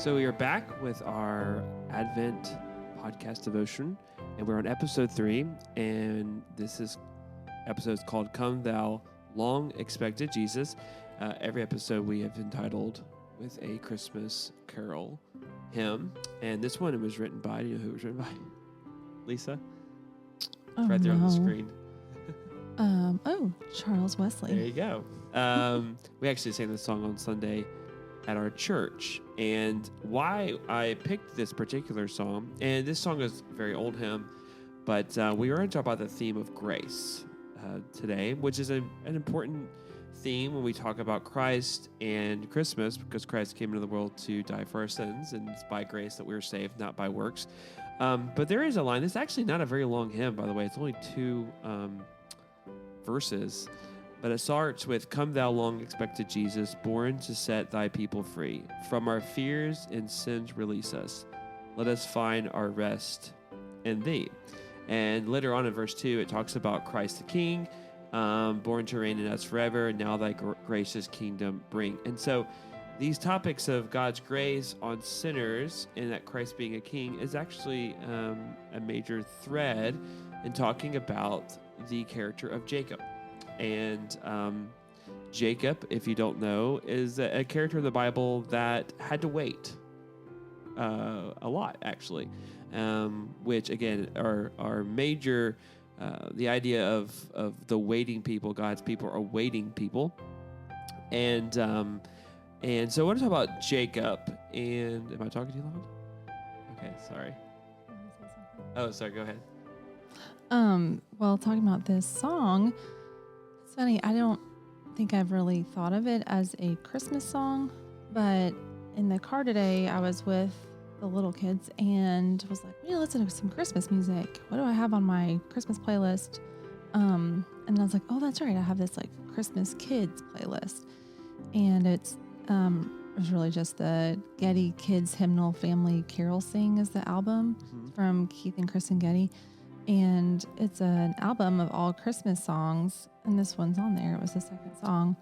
So we are back with our Advent podcast devotion, and we're on episode 3, and this episode is called Come Thou Long Expected Jesus. Every episode we have entitled with a Christmas carol hymn, and this one it was written by, do you know who it was written by? Lisa? It's right there on the screen. Charles Wesley. There you go. We actually sang this song on Sunday at our church, and why I picked this particular song, and this song is a very old hymn, but we are going to talk about the theme of grace today, which is an important theme when we talk about Christ and Christmas, because Christ came into the world to die for our sins, and it's by grace that we are saved, not by works. But there is a line. This is actually not a very long hymn, by the way. It's only 2 verses. But it starts with, Come thou long expected Jesus, born to set thy people free. From our fears and sins release us. Let us find our rest in thee. And later on in verse 2, it talks about Christ the King, born to reign in us forever. Now thy gracious kingdom bring. And so these topics of God's grace on sinners and that Christ being a king is actually a major thread in talking about the character of Jacob. And Jacob, if you don't know, is a character in the Bible that had to wait a lot, actually, which, again, are major, the idea of the waiting people. God's people are waiting people. And so I want to talk about Jacob. And am I talking too loud? Okay, sorry. Oh, sorry, go ahead. Well, talking about this song, it's funny, I don't think I've really thought of it as a Christmas song, but in the car today, I was with the little kids and was like, we need to listen to some Christmas music. What do I have on my Christmas playlist? And I was like, oh, that's right. I have this like Christmas kids playlist. And it was really just the Getty Kids Hymnal Family Carol Sing is the album from Keith and Kristen Getty. And it's an album of all Christmas songs, and this one's on there. It was the second song.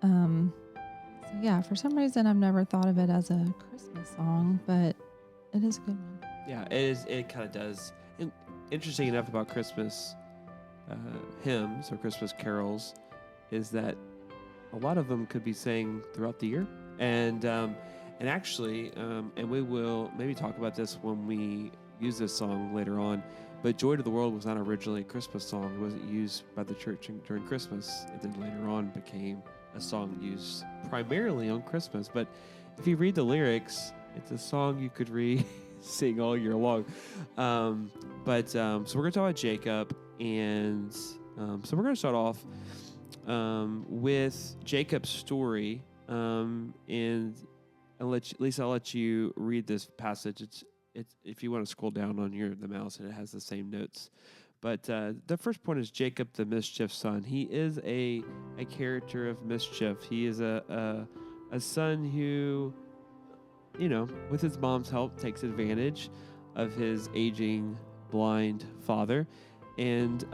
So yeah, for some reason I've never thought of it as a Christmas song, but it is a good one. Yeah, it is. It kind of does. And interesting enough about Christmas hymns or Christmas carols is that a lot of them could be sang throughout the year, and actually, and we will maybe talk about this when we use this song later on. But Joy to the World was not originally a Christmas song. It wasn't used by the church during Christmas. It then later on became a song used primarily on Christmas. But if you read the lyrics, it's a song you could sing all year long. So we're going to talk about Jacob. And so we're going to start off with Jacob's story. And Lisa, I'll let you read this passage. It's if you want to scroll down on the mouse, and it has the same notes. But the first point is Jacob, the mischief son. He is a character of mischief. He is a son who, with his mom's help, takes advantage of his aging blind father. And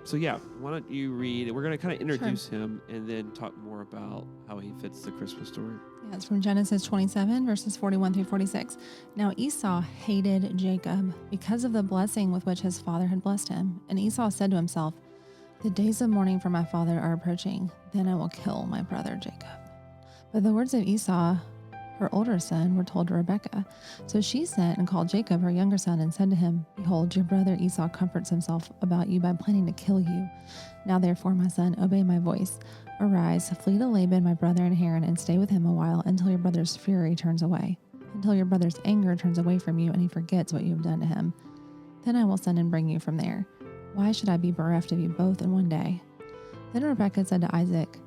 so yeah, why don't you read? We're going to kind of introduce him and then talk more about how he fits the Christmas story. Yeah, it's from Genesis 27, verses 41 through 46. Now Esau hated Jacob because of the blessing with which his father had blessed him. And Esau said to himself, the days of mourning for my father are approaching. Then I will kill my brother Jacob. But the words of Esau, her older son, were told to Rebekah. So she sent and called Jacob, her younger son, and said to him, behold, your brother Esau comforts himself about you by planning to kill you. Now therefore, my son, obey my voice. Arise, flee to Laban, my brother in Haran, and stay with him a while until your brother's fury turns away, until your brother's anger turns away from you and he forgets what you have done to him. Then I will send and bring you from there. Why should I be bereft of you both in one day? Then Rebekah said to Isaac,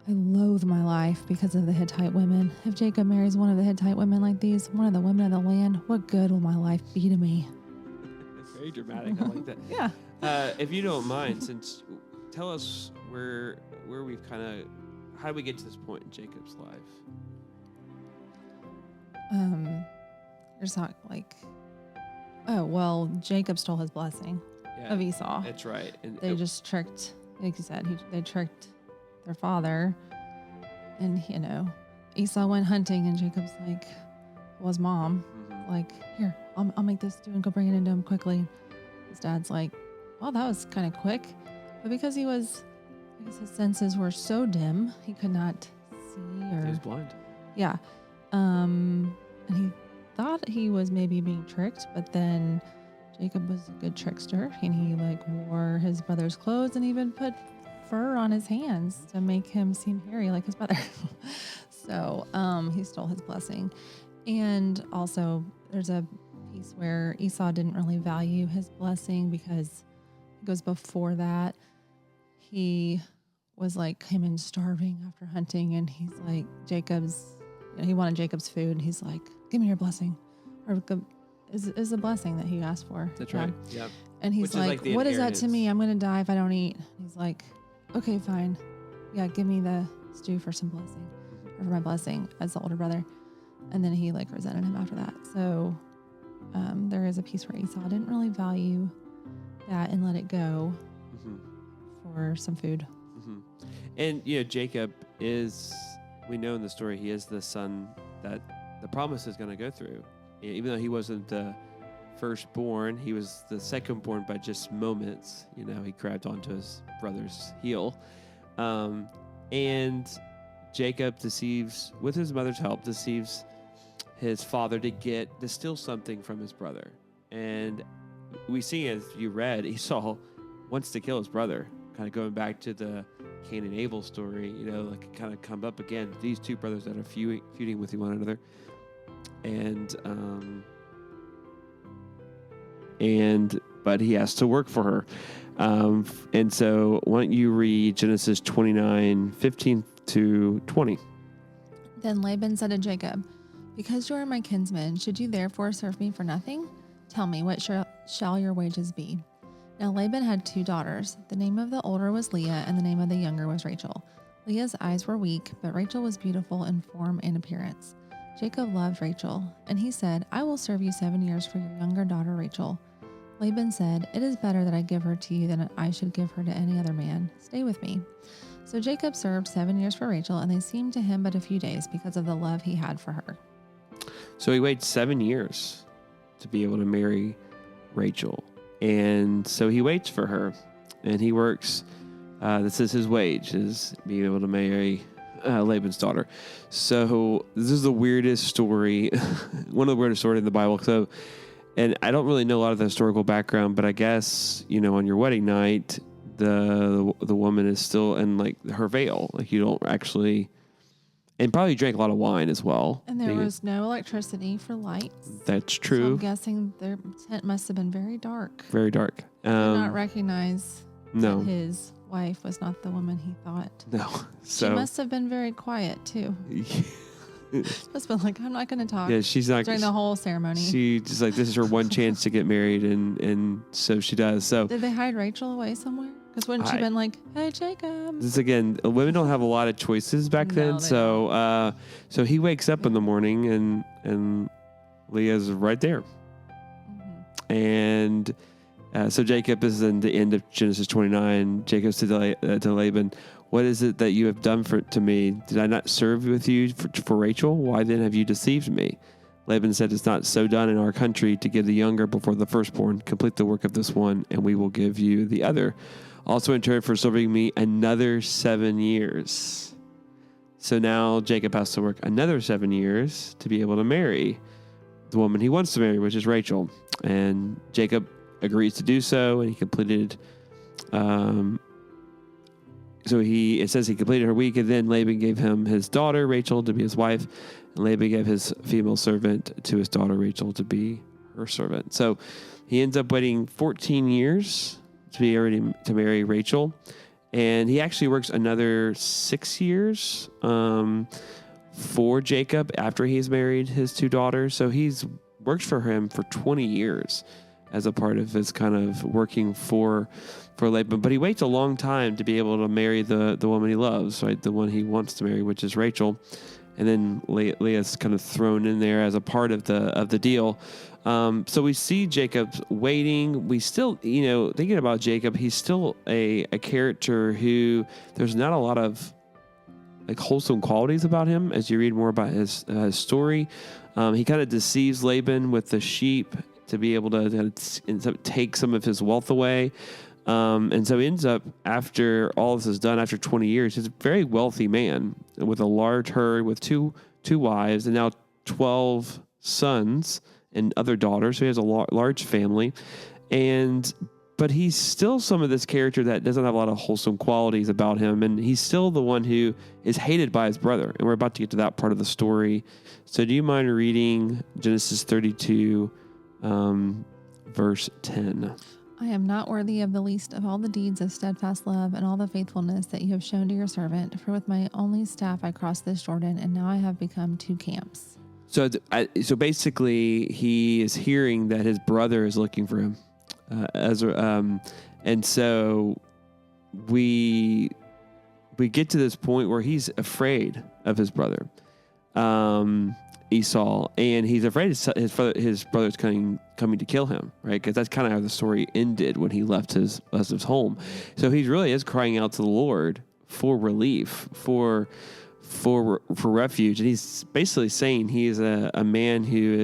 I loathe my life because of the Hittite women. If Jacob marries one of the Hittite women like these, one of the women of the land, what good will my life be to me? It's very dramatic. I like that. Yeah. If you don't mind, tell us where we've how did we get to this point in Jacob's life? There's not Jacob stole his blessing of Esau. That's right. And they just tricked, like you said, they tricked their father. And, Esau went hunting and Jacob's like, his mom, like, here, I'll make this stew and go bring it into him quickly. His dad's like, well, that was kind of quick. But because I guess his senses were so dim, he could not see or... He was blind. Yeah. And he thought he was maybe being tricked, but then Jacob was a good trickster, and he like wore his brother's clothes and even put fur on his hands to make him seem hairy like his brother. So he stole his blessing. And also there's a piece where Esau didn't really value his blessing because it goes before that. He was like came in starving after hunting, and he's like he wanted Jacob's food, and he's like, give me your blessing. Or is a blessing that he asked for. That's right. Yeah. And he's like what is that to me? I'm going to die if I don't eat. He's like, okay, fine. Yeah, give me the stew for some blessing, or for my blessing as the older brother. And then he like resented him after that. So there is a piece where Esau didn't really value that and let it go for some food. And, Jacob is, we know in the story, he is the son that the promise is going to go through. Even though he wasn't the firstborn, he was the secondborn by just moments. He grabbed onto his brother's heel. And Jacob deceives, with his mother's help, deceives his father to steal something from his brother. And we see, as you read, Esau wants to kill his brother. Kind of going back to the Cain and Abel story, like kind of come up again. These two brothers that are feuding with one another. But he has to work for her. And so why don't you read Genesis 29:15-20. Then Laban said to Jacob, because you are my kinsman, should you therefore serve me for nothing? Tell me, what shall your wages be? Now Laban had 2 daughters. The name of the older was Leah, and the name of the younger was Rachel. Leah's eyes were weak, but Rachel was beautiful in form and appearance. Jacob loved Rachel, and he said, I will serve you 7 years for your younger daughter Rachel. Laban said, it is better that I give her to you than I should give her to any other man. Stay with me. So Jacob served 7 years for Rachel, and they seemed to him but a few days because of the love he had for her. So he waited 7 years to be able to marry Rachel. And so he waits for her, and he works. This is his wage, is being able to marry Laban's daughter. So this is the weirdest story, one of the weirdest stories in the Bible. So, and I don't really know a lot of the historical background, but I guess, on your wedding night, the woman is still in like her veil. Like you don't actually, and probably drank a lot of wine as well. And there was no electricity for lights. That's true. So I'm guessing their tent must have been very dark. Very dark. Did not recognize that his wife was not the woman he thought. No. So she must have been very quiet too. Must have been like, I'm not going to talk. Yeah, she's not during the whole ceremony. She just like, this is her one chance to get married, and so she does. So did they hide Rachel away somewhere? Because wouldn't she been like, hey, Jacob? This again, women don't have a lot of choices back then. So so he wakes up in the morning, and Leah's right there. And so Jacob is in the end of Genesis 29. Jacob said to Laban, what is it that you have done to me? Did I not serve with you for Rachel? Why then have you deceived me? Laban said, it's not so done in our country to give the younger before the firstborn. Complete the work of this one, and we will give you the other. Also in turn for serving me another 7 years. So now Jacob has to work another 7 years to be able to marry the woman he wants to marry, which is Rachel. And Jacob agrees to do so, and he completed... it says he completed her week, and then Laban gave him his daughter, Rachel, to be his wife. And Laban gave his female servant to his daughter, Rachel, to be her servant. So he ends up waiting 14 years to be ready to marry Rachel. And he actually works another 6 years for Jacob after he's married his 2 daughters. So he's worked for him for 20 years as a part of his kind of working for Laban. But he waits a long time to be able to marry the woman he loves, right? The one he wants to marry, which is Rachel. And then Leah's kind of thrown in there as a part of the deal. So we see Jacob waiting. We still, thinking about Jacob, he's still a character who there's not a lot of like wholesome qualities about him as you read more about his story. He kind of deceives Laban with the sheep to be able to take some of his wealth away. And so he ends up, after all this is done, after 20 years, he's a very wealthy man with a large herd, with two wives, and now 12 sons and other daughters. So he has a large family. But he's still some of this character that doesn't have a lot of wholesome qualities about him. And he's still the one who is hated by his brother. And we're about to get to that part of the story. So do you mind reading Genesis 32, verse 10? I am not worthy of the least of all the deeds of steadfast love and all the faithfulness that you have shown to your servant. For with my only staff I crossed this Jordan, and now I have become 2 camps. So basically, he is hearing that his brother is looking for him. And so we get to this point where he's afraid of his brother, Esau, and he's afraid his brother's coming to kill him, right? Because that's kind of how the story ended when he left his home. So he really is crying out to the Lord for relief, for refuge, and he's basically saying he is a man who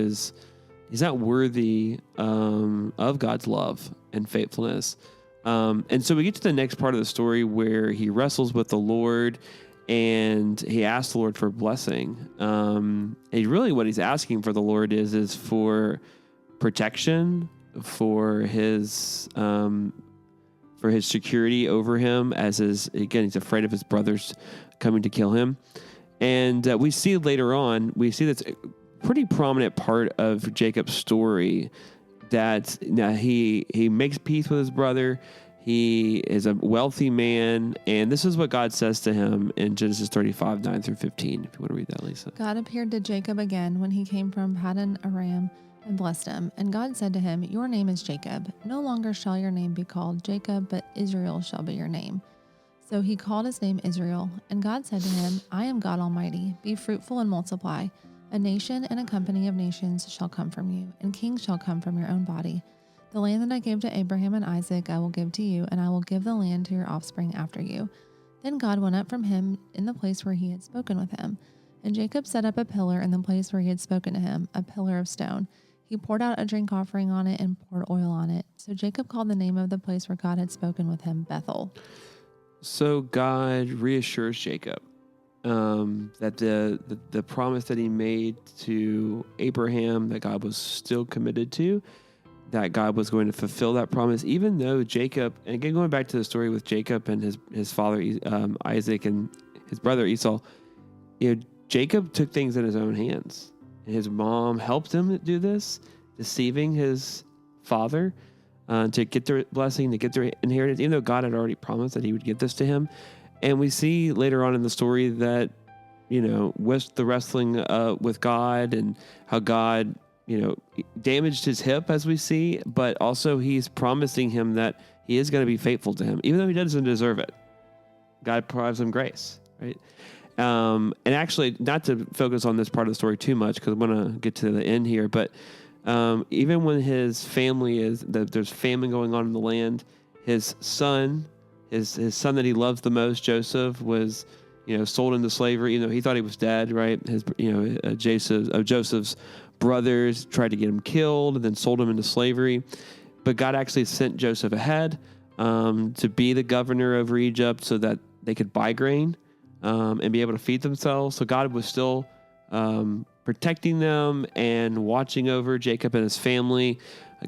he's not worthy of God's love and faithfulness. And so we get to the next part of the story where he wrestles with the Lord and he asks the Lord for blessing. And really what he's asking for the Lord is for protection, for his security over him, he's afraid of his brothers coming to kill him. And we see later on, that's pretty prominent part of Jacob's story, that now he makes peace with his brother. He is a wealthy man, and this is what God says to him in Genesis 35, 9 through 15. If you want to read that, Lisa. God appeared to Jacob again when he came from Paddan Aram and blessed him. And God said to him, your name is Jacob. No longer shall your name be called Jacob, but Israel shall be your name. So he called his name Israel. And God said to him, I am God Almighty. Be fruitful and multiply. A nation and a company of nations shall come from you, and kings shall come from your own body. The land that I gave to Abraham and Isaac I will give to you, and I will give the land to your offspring after you. Then God went up from him in the place where he had spoken with him. And Jacob set up a pillar in the place where he had spoken to him, a pillar of stone. He poured out a drink offering on it and poured oil on it. So Jacob called the name of the place where God had spoken with him Bethel. So God reassures Jacob that the promise that he made to Abraham, that God was still committed to, that God was going to fulfill that promise, even though Jacob, and again, going back to the story with Jacob and his father Isaac and his brother Esau, Jacob took things in his own hands. And his mom helped him do this, deceiving his father to get their blessing, to get their inheritance, even though God had already promised that he would give this to him. And we see later on in the story that, with the wrestling with God and how God, damaged his hip, as we see, but also he's promising him that he is going to be faithful to him, even though he doesn't deserve it. God provides him grace, right? And actually, not to focus on this part of the story too much, because I want to get to the end here, but even when his family there's famine going on in the land, his son that he loves the most, Joseph, was, sold into slavery. He thought he was dead, right? Joseph's brothers tried to get him killed and then sold him into slavery. But God actually sent Joseph ahead to be the governor over Egypt so that they could buy grain and be able to feed themselves. So God was still protecting them and watching over Jacob and his family.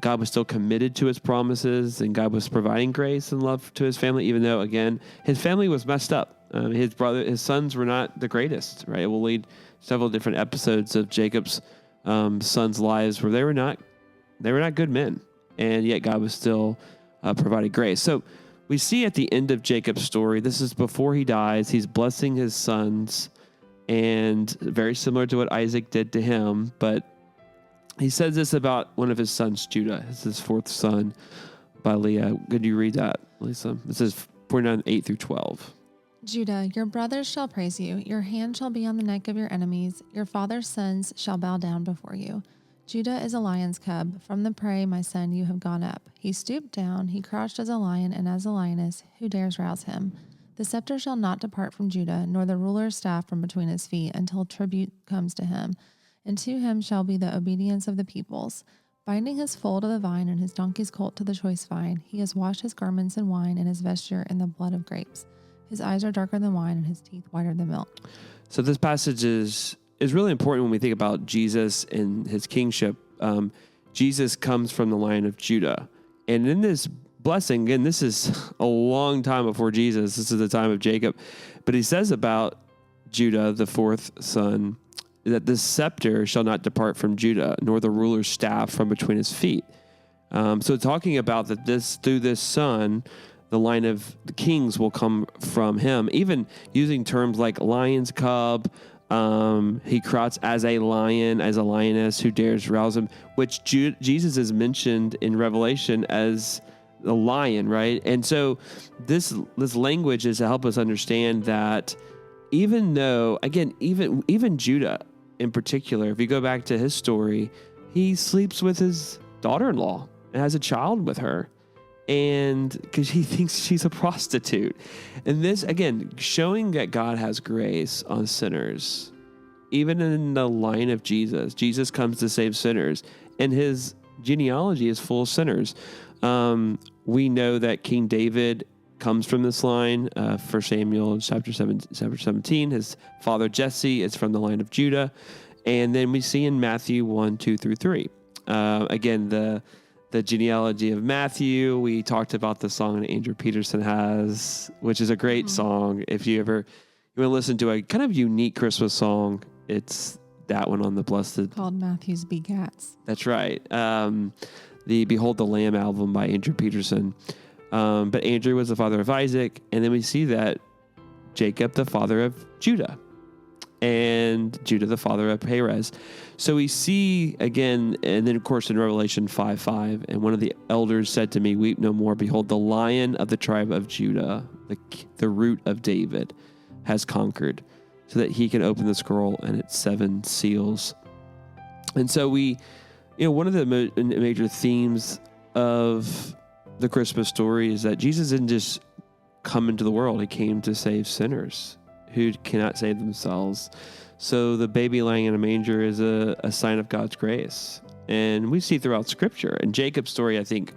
God was still committed to his promises, and God was providing grace and love to his family, even though, again, his family was messed up. His sons were not the greatest, right? It will lead several different episodes of Jacob's sons' lives where they were not good men, and yet God was still providing grace. So we see at the end of Jacob's story, this is before he dies, he's blessing his sons, and very similar to what Isaac did to him, but he says this about one of his sons, Judah. It's his fourth son by Leah. Could you read that, Lisa? It says 49, 8 through 12. Judah, your brothers shall praise you. Your hand shall be on the neck of your enemies. Your father's sons shall bow down before you. Judah is a lion's cub. From the prey, my son, you have gone up. He stooped down. He crouched as a lion and as a lioness. Who dares rouse him? The scepter shall not depart from Judah, nor the ruler's staff from between his feet, until tribute comes to him. And to him shall be the obedience of the peoples. Binding his foal to the vine and his donkey's colt to the choice vine, he has washed his garments in wine and his vesture in the blood of grapes. His eyes are darker than wine and his teeth whiter than milk. So this passage is really important when we think about Jesus and his kingship. Jesus comes from the line of Judah. And in this blessing, again, this is a long time before Jesus. This is the time of Jacob. But he says about Judah, the fourth son, that the scepter shall not depart from Judah, nor the ruler's staff from between his feet. So talking about that through this son, the line of the kings will come from him, even using terms like lion's cub. He crouches as a lion, as a lioness who dares rouse him, which Jesus is mentioned in Revelation as the lion, right? And so this language is to help us understand that even though, again, even Judah in particular, if you go back to his story, he sleeps with his daughter-in-law and has a child with her. And because he thinks she's a prostitute. And this, again, showing that God has grace on sinners. Even in the line of Jesus, Jesus comes to save sinners. And his genealogy is full of sinners. We know that King David comes from this line. 1 Samuel chapter 17, his father Jesse is from the line of Judah. And then we see in Matthew 1, 2 through 3. Again, the genealogy of Matthew. We talked about the song that Andrew Peterson has, which is a great song. If you want to listen to a kind of unique Christmas song, it's that one on the Blessed. Called Matthew's Begats. That's right. The Behold the Lamb album by Andrew Peterson. But Andrew was the father of Isaac. And then we see that Jacob, the father of Judah. And Judah, the father of Perez. So we see again, and then of course in Revelation 5:5, and one of the elders said to me, "Weep no more. Behold, the Lion of the tribe of Judah, the root of David, has conquered, so that he can open the scroll and its 7 seals." And so one of the major themes of the Christmas story is that Jesus didn't just come into the world; he came to save sinners who cannot save themselves. So the baby lying in a manger is a sign of God's grace. And we see throughout Scripture. And Jacob's story, I think,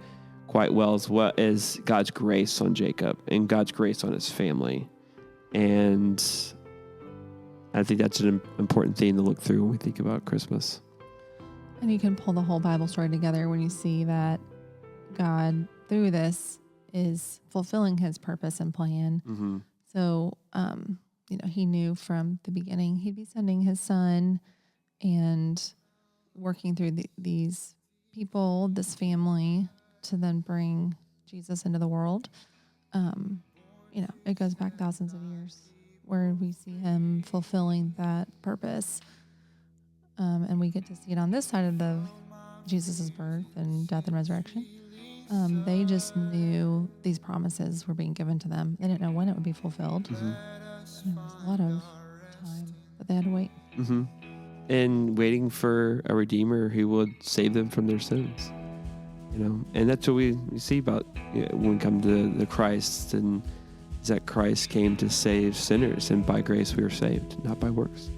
quite well is God's grace on Jacob and God's grace on his family. And I think that's an important theme to look through when we think about Christmas. And you can pull the whole Bible story together when you see that God, through this, is fulfilling his purpose and plan. Mm-hmm. So, he knew from the beginning he'd be sending his son and working through these people, this family, to then bring Jesus into the world. It goes back thousands of years where we see him fulfilling that purpose. And we get to see it on this side of Jesus' birth and death and resurrection. They just knew these promises were being given to them. They didn't know when it would be fulfilled. Mm-hmm. There was a lot of time, but they had to wait. Mm-hmm. And waiting for a Redeemer who would save them from their sins. And that's what we see about when we come to the Christ, and is that Christ came to save sinners, and by grace we are saved, not by works.